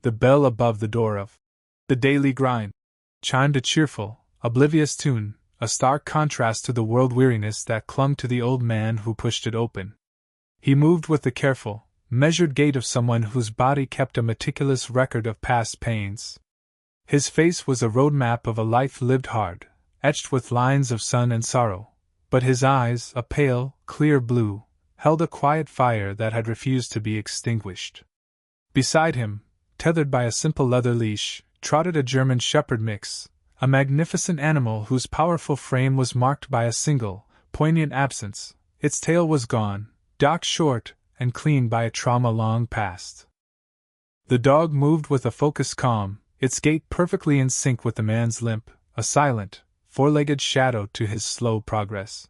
The bell above the door of the Daily Grind chimed a cheerful, oblivious tune, a stark contrast to the world-weariness that clung to the old man who pushed it open. He moved with the careful, measured gait of someone whose body kept a meticulous record of past pains. His face was a road map of a life lived hard, etched with lines of sun and sorrow, but his eyes, a pale, clear blue, held a quiet fire that had refused to be extinguished. Beside him, tethered by a simple leather leash, trotted a German shepherd mix, a magnificent animal whose powerful frame was marked by a single, poignant absence. Its tail was gone, docked short, and clean by a trauma long past. The dog moved with a focused calm, its gait perfectly in sync with the man's limp, a silent, four-legged shadow to his slow progress.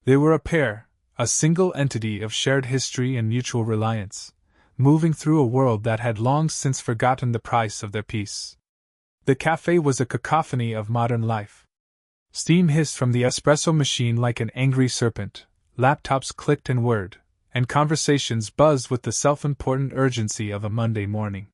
They were a pair, a single entity of shared history and mutual reliance, moving through a world that had long since forgotten the price of their peace. The café was a cacophony of modern life. Steam hissed from the espresso machine like an angry serpent, laptops clicked and whirred, and conversations buzzed with the self-important urgency of a Monday morning.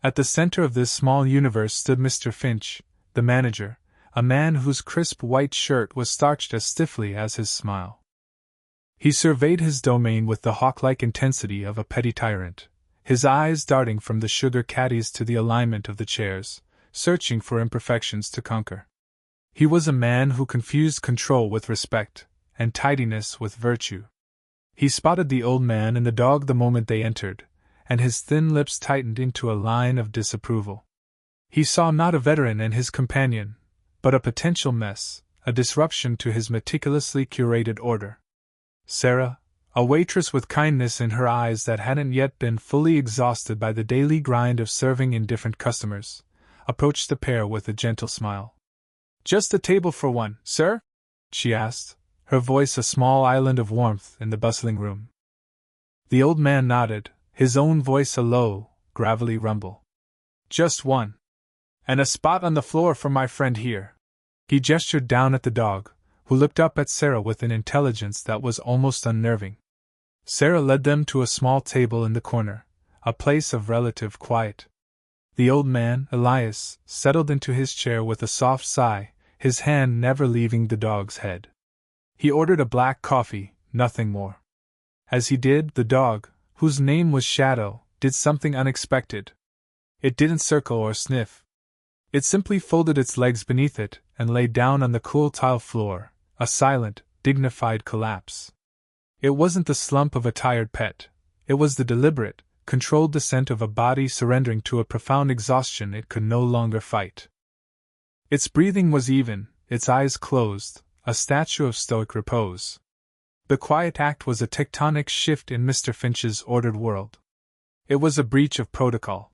At the center of this small universe stood Mr. Finch, the manager, a man whose crisp white shirt was starched as stiffly as his smile. He surveyed his domain with the hawk-like intensity of a petty tyrant, his eyes darting from the sugar caddies to the alignment of the chairs, searching for imperfections to conquer. He was a man who confused control with respect, and tidiness with virtue. He spotted the old man and the dog the moment they entered, and his thin lips tightened into a line of disapproval. He saw not a veteran and his companion, but a potential mess, a disruption to his meticulously curated order. Sarah, a waitress with kindness in her eyes that hadn't yet been fully exhausted by the daily grind of serving indifferent customers, approached the pair with a gentle smile. "Just a table for one, sir?" she asked, her voice a small island of warmth in the bustling room. The old man nodded, his own voice a low, gravelly rumble. "Just one. And a spot on the floor for my friend here." He gestured down at the dog, who looked up at Sarah with an intelligence that was almost unnerving. Sarah led them to a small table in the corner, a place of relative quiet. The old man, Elias, settled into his chair with a soft sigh, his hand never leaving the dog's head. He ordered a black coffee, nothing more. As he did, the dog, whose name was Shadow, did something unexpected. It didn't circle or sniff. It simply folded its legs beneath it and lay down on the cool tile floor, a silent, dignified collapse. It wasn't the slump of a tired pet, it was the deliberate, controlled descent of a body surrendering to a profound exhaustion it could no longer fight. Its breathing was even, its eyes closed, a statue of stoic repose. The quiet act was a tectonic shift in Mr. Finch's ordered world. It was a breach of protocol.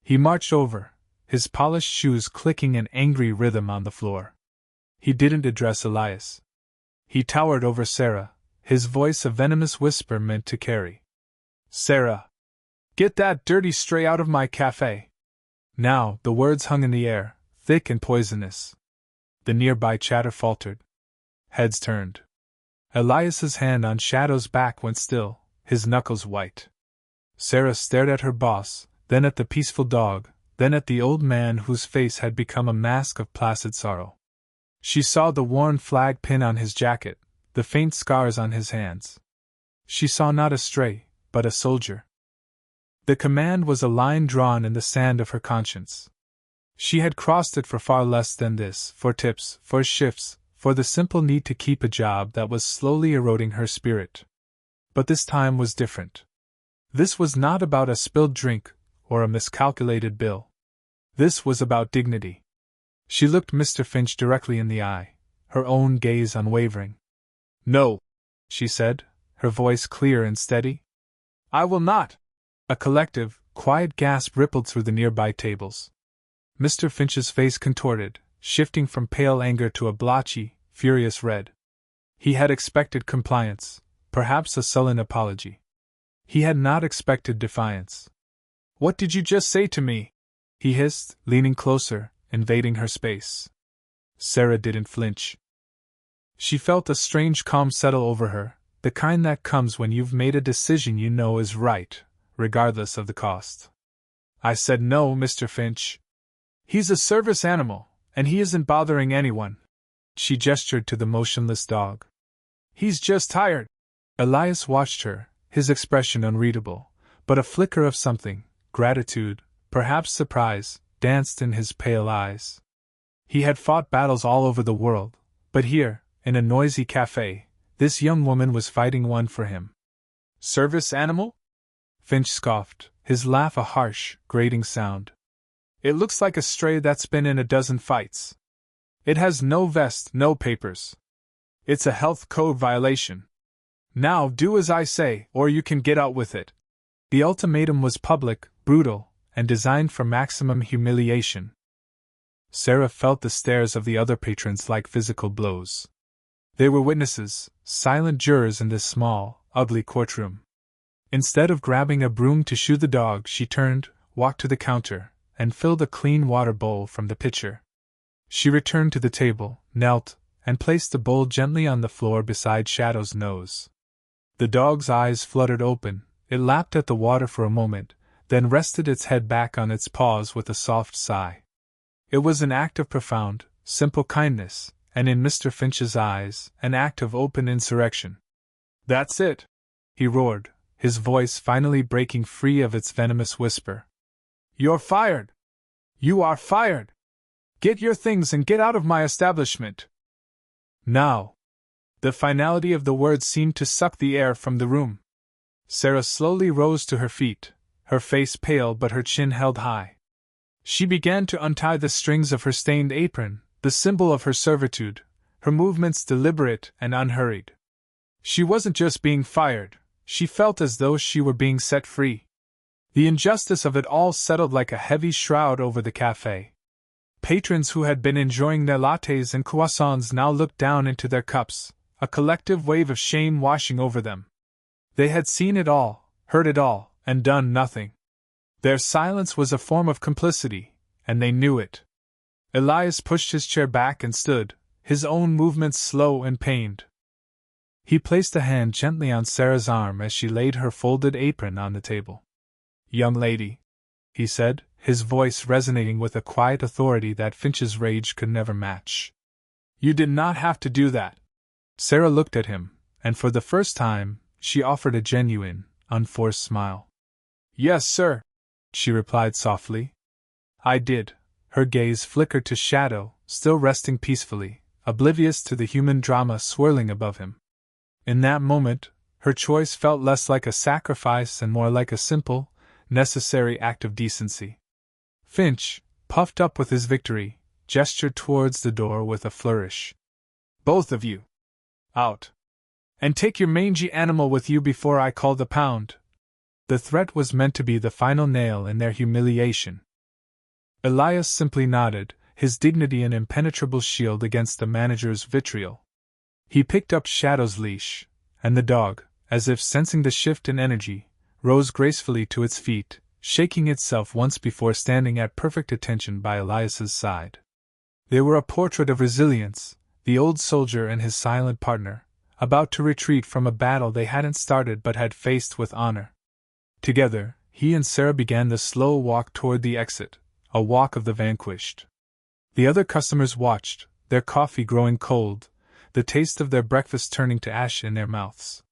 He marched over, his polished shoes clicking an angry rhythm on the floor. He didn't address Elias. He towered over Sarah, his voice a venomous whisper meant to carry. "Sarah! Get that dirty stray out of my café!" Now, the words hung in the air, thick and poisonous. The nearby chatter faltered. Heads turned. Elias's hand on Shadow's back went still, his knuckles white. Sarah stared at her boss, then at the peaceful dog, then at the old man whose face had become a mask of placid sorrow. She saw the worn flag pin on his jacket, the faint scars on his hands. She saw not a stray, but a soldier. The command was a line drawn in the sand of her conscience. She had crossed it for far less than this, for tips, for shifts, for the simple need to keep a job that was slowly eroding her spirit. But this time was different. This was not about a spilled drink, or a miscalculated bill. This was about dignity. She looked Mr. Finch directly in the eye, her own gaze unwavering. "No," she said, her voice clear and steady. "I will not!" A collective, quiet gasp rippled through the nearby tables. Mr. Finch's face contorted, shifting from pale anger to a blotchy, furious red. He had expected compliance, perhaps a sullen apology. He had not expected defiance. "What did you just say to me?" he hissed, leaning closer, invading her space. Sarah didn't flinch. She felt a strange calm settle over her, the kind that comes when you've made a decision you know is right, regardless of the cost. I said no, Mr. Finch. He's a service animal, and he isn't bothering anyone. She gestured to the motionless dog. He's just tired. Elias watched her, his expression unreadable, but a flicker of something, gratitude, perhaps surprise, danced in his pale eyes. He had fought battles all over the world, but here, in a noisy cafe, this young woman was fighting one for him. Service animal? Finch scoffed, his laugh a harsh, grating sound. It looks like a stray that's been in a dozen fights. It has no vest, no papers. It's a health code violation. Now do as I say, or you can get out with it. The ultimatum was public, brutal, and designed for maximum humiliation. Sarah felt the stares of the other patrons like physical blows. They were witnesses, silent jurors in this small, ugly courtroom. Instead of grabbing a broom to shoo the dog, she turned, walked to the counter, and filled a clean water bowl from the pitcher. She returned to the table, knelt, and placed the bowl gently on the floor beside Shadow's nose. The dog's eyes fluttered open, it lapped at the water for a moment, then rested its head back on its paws with a soft sigh. It was an act of profound, simple kindness, and in Mr. Finch's eyes, an act of open insurrection. That's it! He roared, his voice finally breaking free of its venomous whisper. You're fired! You are fired! Get your things and get out of my establishment! Now! The finality of the words seemed to suck the air from the room. Sarah slowly rose to her feet, her face pale but her chin held high. She began to untie the strings of her stained apron, the symbol of her servitude, her movements deliberate and unhurried. She wasn't just being fired, she felt as though she were being set free. The injustice of it all settled like a heavy shroud over the cafe. Patrons who had been enjoying their lattes and croissants now looked down into their cups, a collective wave of shame washing over them. They had seen it all, heard it all, and done nothing. Their silence was a form of complicity, and they knew it. Elias pushed his chair back and stood, his own movements slow and pained. He placed a hand gently on Sarah's arm as she laid her folded apron on the table. Young lady, he said, his voice resonating with a quiet authority that Finch's rage could never match. You did not have to do that. Sarah looked at him, and for the first time, she offered a genuine, unforced smile. Yes, sir, she replied softly. I did. Her gaze flickered to Shadow, still resting peacefully, oblivious to the human drama swirling above him. In that moment, her choice felt less like a sacrifice and more like a simple, necessary act of decency. Finch, puffed up with his victory, gestured towards the door with a flourish. Both of you! Out! And take your mangy animal with you before I call the pound! The threat was meant to be the final nail in their humiliation. Elias simply nodded, his dignity an impenetrable shield against the manager's vitriol. He picked up Shadow's leash, and the dog, as if sensing the shift in energy, rose gracefully to its feet, shaking itself once before standing at perfect attention by Elias's side. They were a portrait of resilience, the old soldier and his silent partner, about to retreat from a battle they hadn't started but had faced with honor. Together, he and Sarah began the slow walk toward the exit, a walk of the vanquished. The other customers watched, their coffee growing cold, the taste of their breakfast turning to ash in their mouths.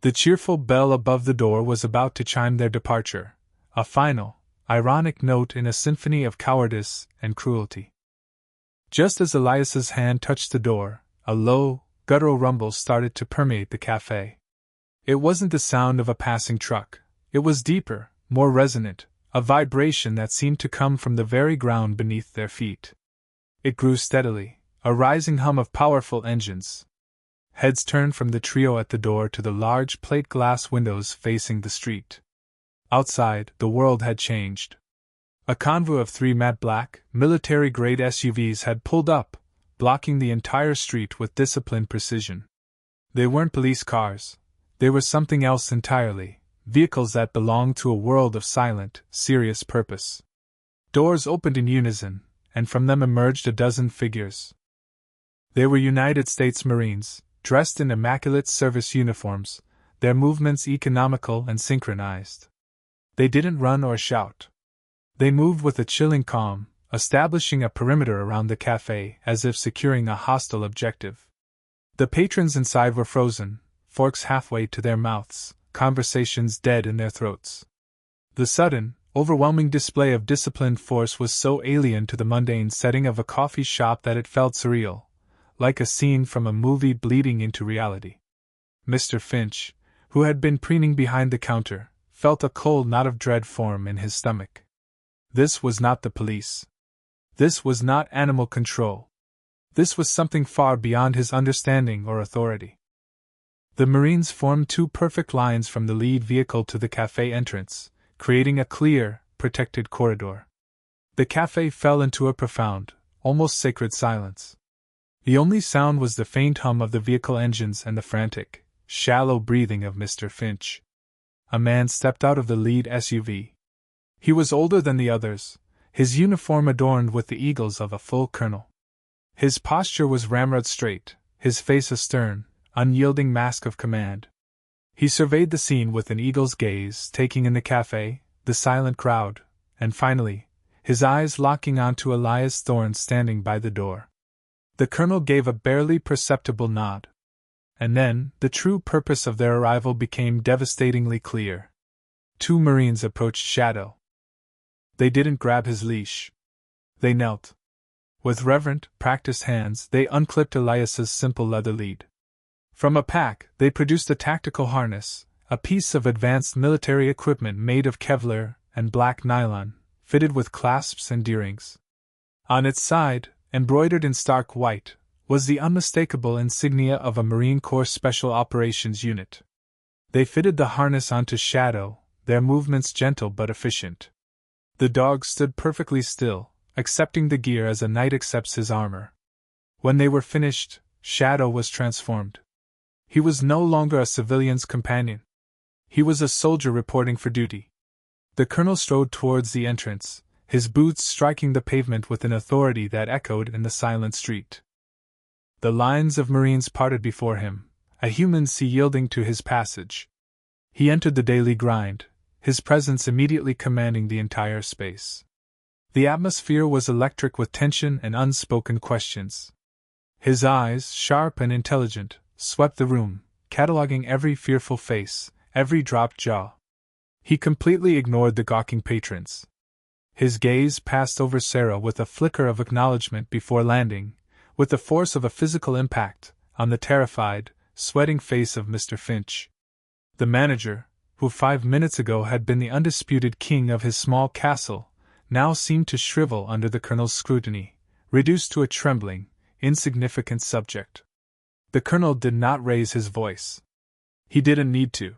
The cheerful bell above the door was about to chime their departure, a final, ironic note in a symphony of cowardice and cruelty. Just as Elias's hand touched the door, a low, guttural rumble started to permeate the cafe. It wasn't the sound of a passing truck. It was deeper, more resonant, a vibration that seemed to come from the very ground beneath their feet. It grew steadily, a rising hum of powerful engines. Heads turned from the trio at the door to the large plate glass windows facing the street. Outside, the world had changed. A convoy of 3 matte black, military-grade SUVs had pulled up, blocking the entire street with disciplined precision. They weren't police cars. They were something else entirely. Vehicles that belonged to a world of silent, serious purpose. Doors opened in unison, and from them emerged a dozen figures. They were United States Marines, dressed in immaculate service uniforms, their movements economical and synchronized. They didn't run or shout. They moved with a chilling calm, establishing a perimeter around the cafe as if securing a hostile objective. The patrons inside were frozen, forks halfway to their mouths, conversations dead in their throats. The sudden, overwhelming display of disciplined force was so alien to the mundane setting of a coffee shop that it felt surreal, like a scene from a movie bleeding into reality. Mr. Finch, who had been preening behind the counter, felt a cold knot of dread form in his stomach. This was not the police. This was not animal control. This was something far beyond his understanding or authority. The Marines formed two perfect lines from the lead vehicle to the cafe entrance, creating a clear, protected corridor. The cafe fell into a profound, almost sacred silence. The only sound was the faint hum of the vehicle engines and the frantic, shallow breathing of Mr. Finch. A man stepped out of the lead SUV. He was older than the others, his uniform adorned with the eagles of a full colonel. His posture was ramrod straight, his face a stern, unyielding mask of command. He surveyed the scene with an eagle's gaze, taking in the cafe, the silent crowd, and finally, his eyes locking onto Elias Thorne standing by the door. The colonel gave a barely perceptible nod. And then, the true purpose of their arrival became devastatingly clear. Two Marines approached Shadow. They didn't grab his leash. They knelt. With reverent, practiced hands, they unclipped Elias's simple leather lead. From a pack, they produced a tactical harness, a piece of advanced military equipment made of Kevlar and black nylon, fitted with clasps and D-rings. On its side, embroidered in stark white, was the unmistakable insignia of a Marine Corps Special Operations Unit. They fitted the harness onto Shadow, their movements gentle but efficient. The dog stood perfectly still, accepting the gear as a knight accepts his armor. When they were finished, Shadow was transformed. He was no longer a civilian's companion. He was a soldier reporting for duty. The colonel strode towards the entrance, his boots striking the pavement with an authority that echoed in the silent street. The lines of Marines parted before him, a human sea yielding to his passage. He entered the daily grind, his presence immediately commanding the entire space. The atmosphere was electric with tension and unspoken questions. His eyes, sharp and intelligent, swept the room, cataloging every fearful face, every dropped jaw. He completely ignored the gawking patrons. His gaze passed over Sarah with a flicker of acknowledgement before landing, with the force of a physical impact, on the terrified, sweating face of Mr. Finch. The manager, who 5 minutes ago had been the undisputed king of his small castle, now seemed to shrivel under the colonel's scrutiny, reduced to a trembling, insignificant subject. The colonel did not raise his voice. He didn't need to.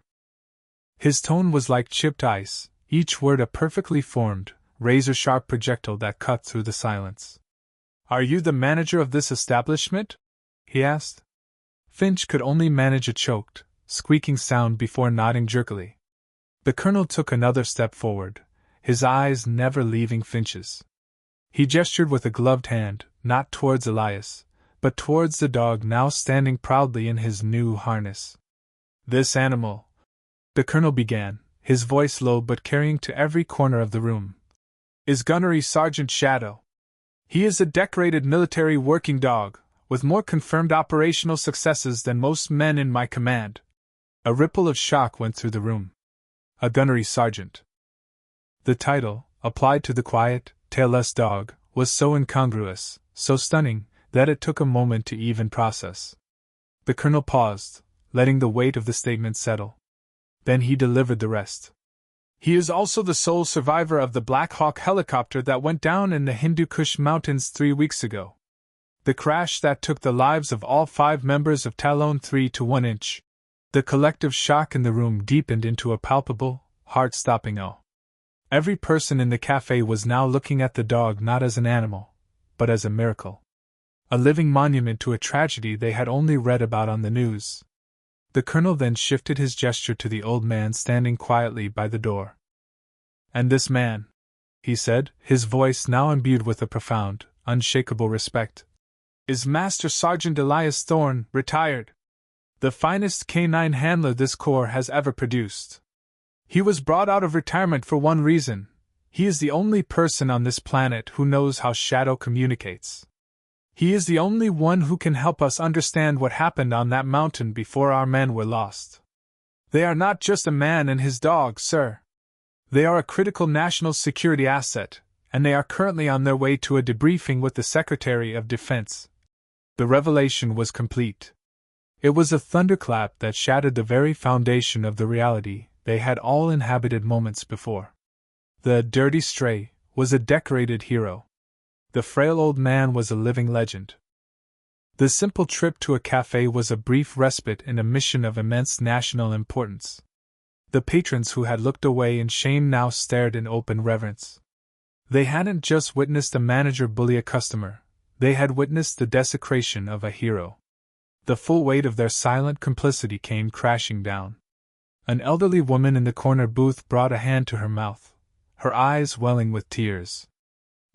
His tone was like chipped ice, each word a perfectly formed, razor-sharp projectile that cut through the silence. "Are you the manager of this establishment?" he asked. Finch could only manage a choked, squeaking sound before nodding jerkily. The colonel took another step forward, his eyes never leaving Finch's. He gestured with a gloved hand, not towards Elias, but towards the dog now standing proudly in his new harness. "This animal," the colonel began, his voice low but carrying to every corner of the room, "is Gunnery Sergeant Shadow. He is a decorated military working dog, with more confirmed operational successes than most men in my command." A ripple of shock went through the room. A gunnery sergeant. The title, applied to the quiet, tailless dog, was so incongruous, so stunning, that it took a moment to even process. The colonel paused, letting the weight of the statement settle. Then he delivered the rest. "He is also the sole survivor of the Black Hawk helicopter that went down in the Hindu Kush Mountains 3 weeks ago. The crash that took the lives of all 5 members of Talon 3 to 1 inch. The collective shock in the room deepened into a palpable, heart-stopping awe. Every person in the cafe was now looking at the dog not as an animal, but as a miracle. A living monument to a tragedy they had only read about on the news. The colonel then shifted his gesture to the old man standing quietly by the door. "And this man," he said, his voice now imbued with a profound, unshakable respect, "is Master Sergeant Elias Thorne, retired. The finest canine handler this corps has ever produced. He was brought out of retirement for one reason, He is the only person on this planet who knows how Shadow communicates. He is the only one who can help us understand what happened on that mountain before our men were lost. They are not just a man and his dog, sir. They are a critical national security asset, and they are currently on their way to a debriefing with the Secretary of Defense. The revelation was complete. It was a thunderclap that shattered the very foundation of the reality they had all inhabited moments before. The dirty stray was a decorated hero. The frail old man was a living legend. The simple trip to a cafe was a brief respite in a mission of immense national importance. The patrons who had looked away in shame now stared in open reverence. They hadn't just witnessed a manager bully a customer, they had witnessed the desecration of a hero. The full weight of their silent complicity came crashing down. An elderly woman in the corner booth brought a hand to her mouth, her eyes welling with tears.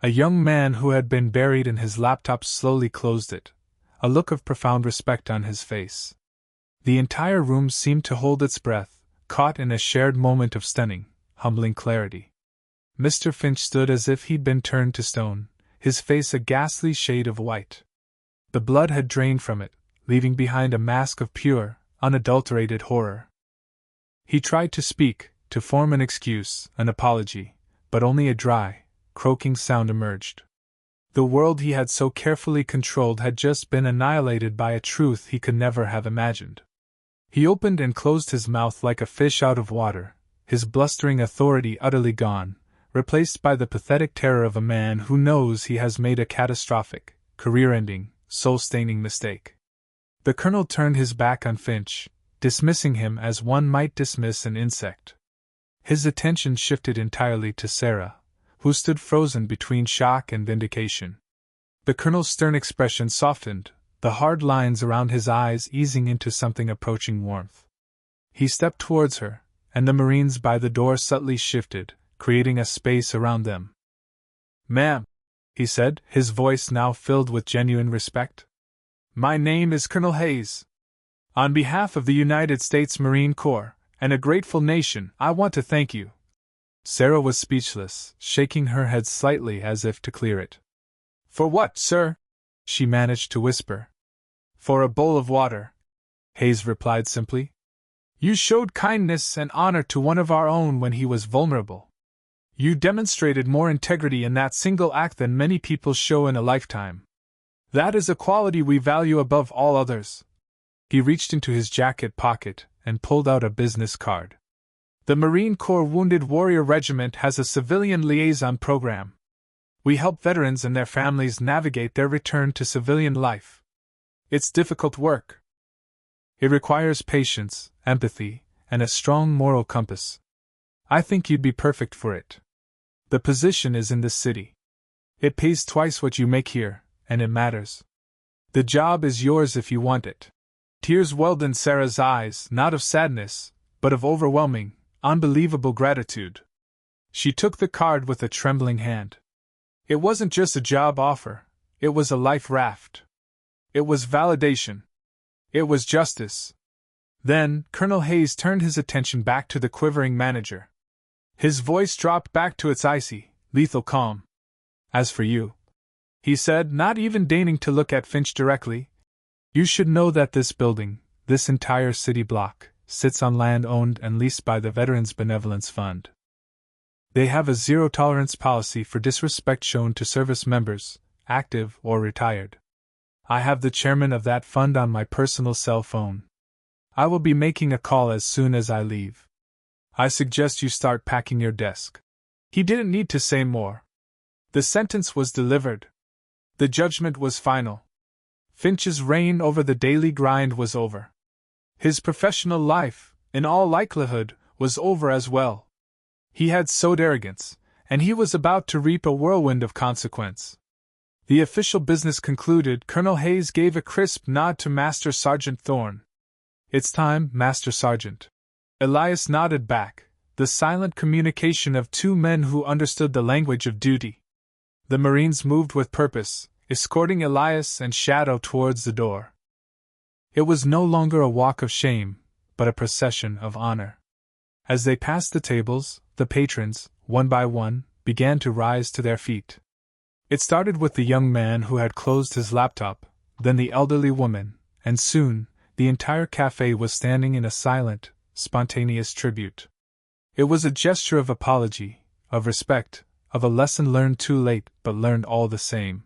A young man who had been buried in his laptop slowly closed it, a look of profound respect on his face. The entire room seemed to hold its breath, caught in a shared moment of stunning, humbling clarity. Mr. Finch stood as if he'd been turned to stone, his face a ghastly shade of white. The blood had drained from it, leaving behind a mask of pure, unadulterated horror. He tried to speak, to form an excuse, an apology, but only a dry, croaking sound emerged. The world he had so carefully controlled had just been annihilated by a truth he could never have imagined. He opened and closed his mouth like a fish out of water, his blustering authority utterly gone, replaced by the pathetic terror of a man who knows he has made a catastrophic, career-ending, soul-staining mistake. The colonel turned his back on Finch, dismissing him as one might dismiss an insect. His attention shifted entirely to Sarah, who stood frozen between shock and vindication. The colonel's stern expression softened, the hard lines around his eyes easing into something approaching warmth. He stepped towards her, and the Marines by the door subtly shifted, creating a space around them. "Ma'am," he said, his voice now filled with genuine respect. "My name is Colonel Hayes. On behalf of the United States Marine Corps, and a grateful nation, I want to thank you." Sarah was speechless, shaking her head slightly as if to clear it. "For what, sir?" she managed to whisper. "For a bowl of water," Hayes replied simply. "You showed kindness and honor to one of our own when he was vulnerable. You demonstrated more integrity in that single act than many people show in a lifetime. That is a quality we value above all others." He reached into his jacket pocket and pulled out a business card. "The Marine Corps Wounded Warrior Regiment has a civilian liaison program. We help veterans and their families navigate their return to civilian life. It's difficult work. It requires patience, empathy, and a strong moral compass. I think you'd be perfect for it. The position is in the city. It pays twice what you make here, and it matters. The job is yours if you want it." Tears welled in Sarah's eyes, not of sadness, but of overwhelming, unbelievable gratitude. She took the card with a trembling hand. It wasn't just a job offer, it was a life raft. It was validation. It was justice. Then, Colonel Hayes turned his attention back to the quivering manager. His voice dropped back to its icy, lethal calm. "As for you," he said, not even deigning to look at Finch directly, "you should know that this building, this entire city block, sits on land owned and leased by the Veterans Benevolence Fund. They have a zero-tolerance policy for disrespect shown to service members, active or retired. I have the chairman of that fund on my personal cell phone. I will be making a call as soon as I leave. I suggest you start packing your desk." He didn't need to say more. The sentence was delivered. The judgment was final. Finch's reign over the daily grind was over. His professional life, in all likelihood, was over as well. He had sowed arrogance, and he was about to reap a whirlwind of consequence. The official business concluded, Colonel Hayes gave a crisp nod to Master Sergeant Thorne. "It's time, Master Sergeant." Elias nodded back, the silent communication of two men who understood the language of duty. The Marines moved with purpose, escorting Elias and Shadow towards the door. It was no longer a walk of shame, but a procession of honor. As they passed the tables, the patrons, one by one, began to rise to their feet. It started with the young man who had closed his laptop, then the elderly woman, and soon, the entire cafe was standing in a silent, spontaneous tribute. It was a gesture of apology, of respect, of a lesson learned too late but learned all the same.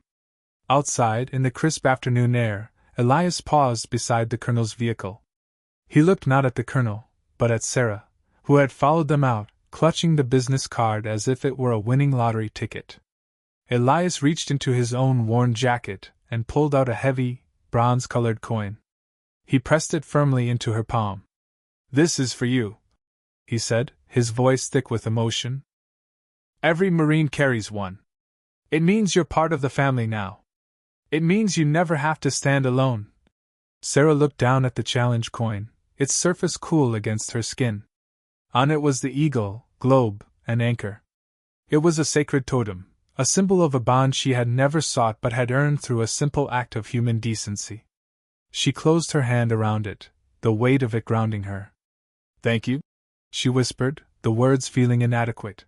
Outside, in the crisp afternoon air, Elias paused beside the colonel's vehicle. He looked not at the colonel, but at Sarah, who had followed them out, clutching the business card as if it were a winning lottery ticket. Elias reached into his own worn jacket and pulled out a heavy, bronze-colored coin. He pressed it firmly into her palm. "This is for you," he said, his voice thick with emotion. "Every Marine carries one. It means you're part of the family now. It means you never have to stand alone." Sarah looked down at the challenge coin, its surface cool against her skin. On it was the eagle, globe, and anchor. It was a sacred totem, a symbol of a bond she had never sought but had earned through a simple act of human decency. She closed her hand around it, the weight of it grounding her. "Thank you," she whispered, the words feeling inadequate.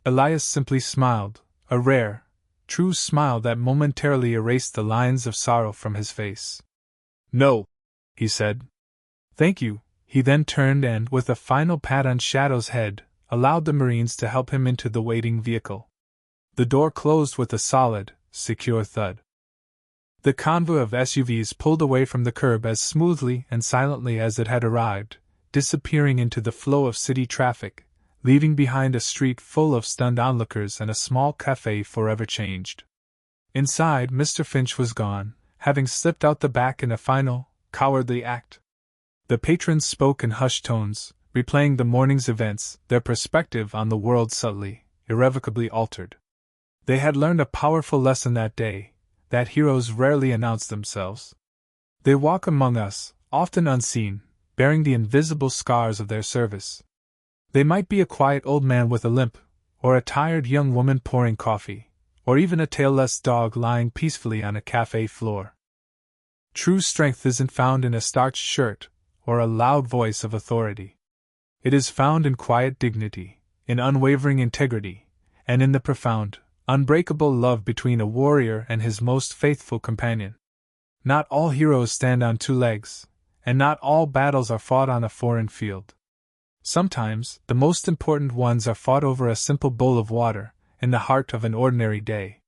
Elias simply smiled, a rare, true smile that momentarily erased the lines of sorrow from his face. "No," he said. "Thank you." He then turned and, with a final pat on Shadow's head, allowed the Marines to help him into the waiting vehicle. The door closed with a solid, secure thud. The convoy of SUVs pulled away from the curb as smoothly and silently as it had arrived, disappearing into the flow of city traffic, leaving behind a street full of stunned onlookers and a small cafe forever changed. Inside, Mr. Finch was gone, having slipped out the back in a final, cowardly act. The patrons spoke in hushed tones, replaying the morning's events, their perspective on the world subtly, irrevocably altered. They had learned a powerful lesson that day, that heroes rarely announce themselves. They walk among us, often unseen, bearing the invisible scars of their service. They might be a quiet old man with a limp, or a tired young woman pouring coffee, or even a tailless dog lying peacefully on a cafe floor. True strength isn't found in a starched shirt, or a loud voice of authority. It is found in quiet dignity, in unwavering integrity, and in the profound, unbreakable love between a warrior and his most faithful companion. Not all heroes stand on two legs, and not all battles are fought on a foreign field. Sometimes, the most important ones are fought over a simple bowl of water, in the heart of an ordinary day.